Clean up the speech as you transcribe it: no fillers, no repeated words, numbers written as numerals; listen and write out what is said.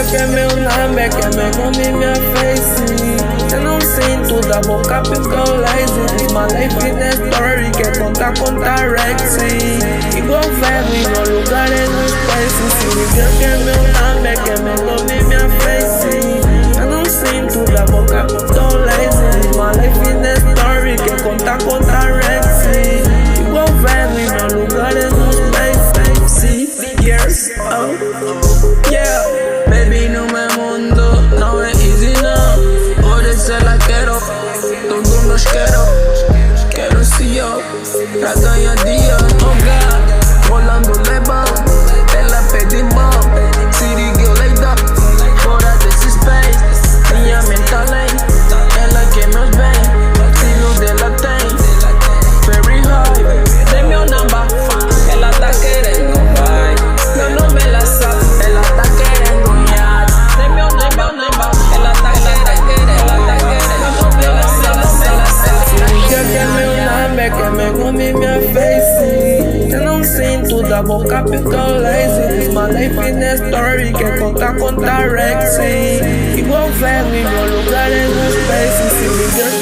que meu nome, que me come minha face. Eu não sinto da boca pica o lazy. My life in a story, quer contar Rexy. Igual verbo, igual lugar é no space. Se liga que meu nome, que me come minha face. Eu não sinto da boca pica o lazy. My life in a story, quer contar Rexy. Igual verbo, igual lugar é no space. See, girls, oh, yeah. Baby, no me mundo, no es easy, no. Por eso la quiero, todos los quiero si yo, la calle día, oh God, volando leva, te la pedimos, city girl like that, fora desse space, minha mental ela que nos vem, estilo dela tem, very high, tem meu number, ela tá querendo, vai, meu nome ela sabe, ela tá querendo. Que me come minha face. Eu não sinto da boca pica o lazy. My life in a story, quer contar Rexy. Igual verbo, igual lugar é no space. Se liga